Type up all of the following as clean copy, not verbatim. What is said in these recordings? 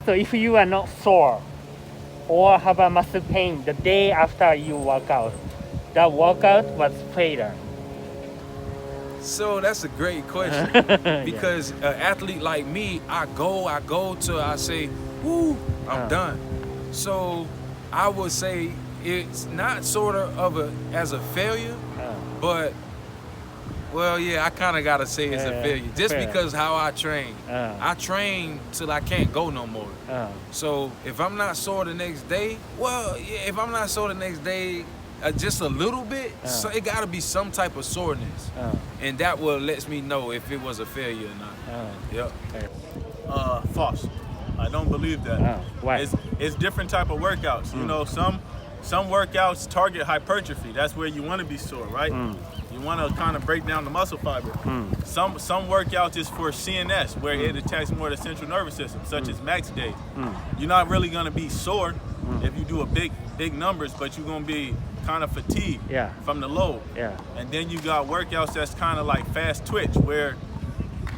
So if you are not sore or have a muscle pain the day after you work out, that workout was failure. So that's a great question because an athlete like me, I go till I say, woo, I'm done. So I would say it's not sort of as a failure, but well, yeah, I kind of got to say it's a failure just because how I train. I train till I can't go no more. So if I'm not sore the next day, well, yeah, if I'm not sore the next day, just a little bit, so it got to be some type of soreness. And that will lets me know if it was a failure or not. Yep. False. I don't believe that. Why? It's different type of workouts. You know, some workouts target hypertrophy. That's where you want to be sore, right? You want to kind of break down the muscle fiber. Some workouts is for CNS, where it attacks more the central nervous system, such as max days. You're not really going to be sore if you do a big numbers, but you're going to be kind of fatigued from the load. And then you got workouts that's kind of like fast twitch, where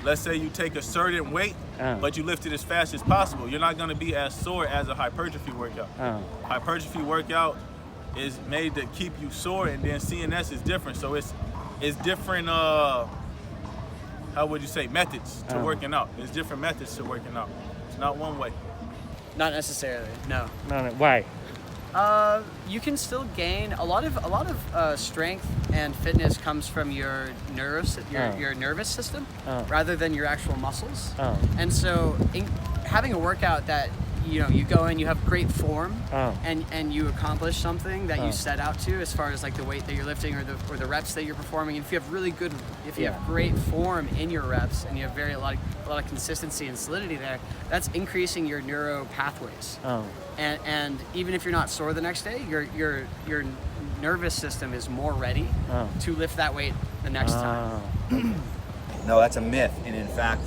let's say you take a certain weight, but you lift it as fast as possible. You're not going to be as sore as a hypertrophy workout. Hypertrophy workout is made to keep you sore, and then CNS is different. So it's different, how would you say, methods to working out. There's different methods to working out. It's not one way. Not necessarily, no. Why? You can still gain a lot of strength and fitness comes from your nervous system rather than your actual muscles. And so having a workout that you go in, you have great form, and you accomplish something that you set out to, as far as like the weight that you're lifting or the reps that you're performing. If you have great form in your reps and you have a lot of consistency and solidity there, that's increasing your neuro pathways. And even if you're not sore the next day, your nervous system is more ready to lift that weight the next time. No, that's a myth, and in fact,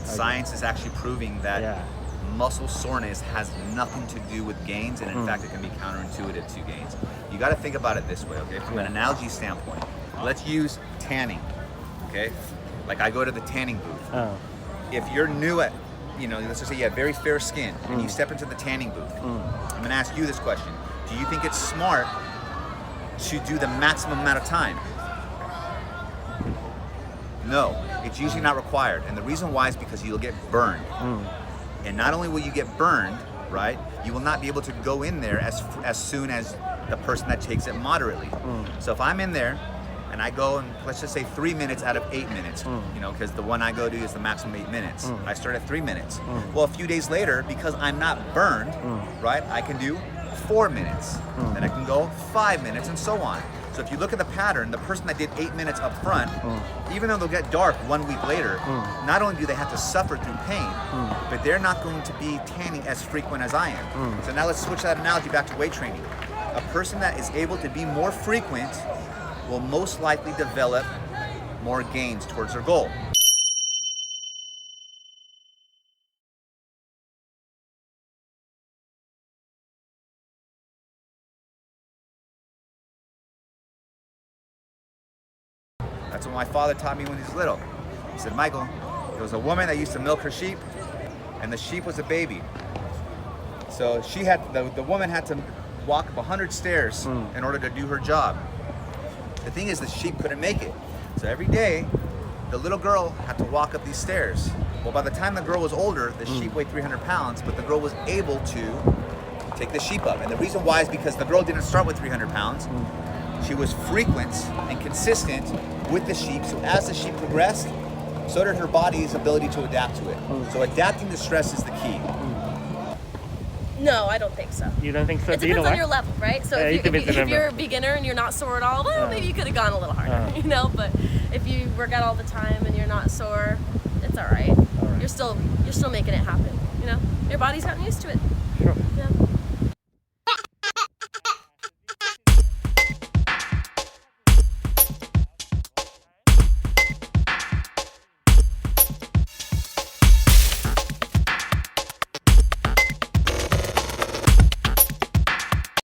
science is actually proving that muscle soreness has nothing to do with gains, and in fact it can be counterintuitive to gains. You got to think about it this way, okay? From an analogy standpoint, let's use tanning, okay? Like I go to the tanning booth. If you're new at, let's just say you have very fair skin and you step into the tanning booth, I'm going to ask you this question. Do you think it's smart to do the maximum amount of time? No, it's usually not required, and the reason why is because you'll get burned. And not only will you get burned, right, you will not be able to go in there as soon as the person that takes it moderately. So if I'm in there and I go and let's just say 3 minutes out of 8 minutes, because the one I go to is the maximum 8 minutes. I start at 3 minutes. Well, a few days later, because I'm not burned, right, I can do 4 minutes. Then I can go 5 minutes and so on. So if you look at the pattern, the person that did 8 minutes up front, even though they'll get dark 1 week later, not only do they have to suffer through pain, but they're not going to be tanning as frequent as I am. So now let's switch that analogy back to weight training. A person that is able to be more frequent will most likely develop more gains towards their goal. That's what my father taught me when he was little. He said, Michael, there was a woman that used to milk her sheep, and the sheep was a baby. So the woman had to walk up 100 stairs in order to do her job. The thing is, the sheep couldn't make it. So every day, the little girl had to walk up these stairs. Well, by the time the girl was older, the sheep weighed 300 pounds, but the girl was able to take the sheep up. And the reason why is because the girl didn't start with 300 pounds. She was frequent and consistent with the sheep. So as the sheep progressed, so did her body's ability to adapt to it. So adapting to stress is the key. No, I don't think so. You don't think so? It depends on your level, right? So if you're a beginner and you're not sore at all, well, maybe you could have gone a little harder, But if you work out all the time and you're not sore, it's all right. You're still making it happen, Your body's gotten used to it. Sure. Yeah.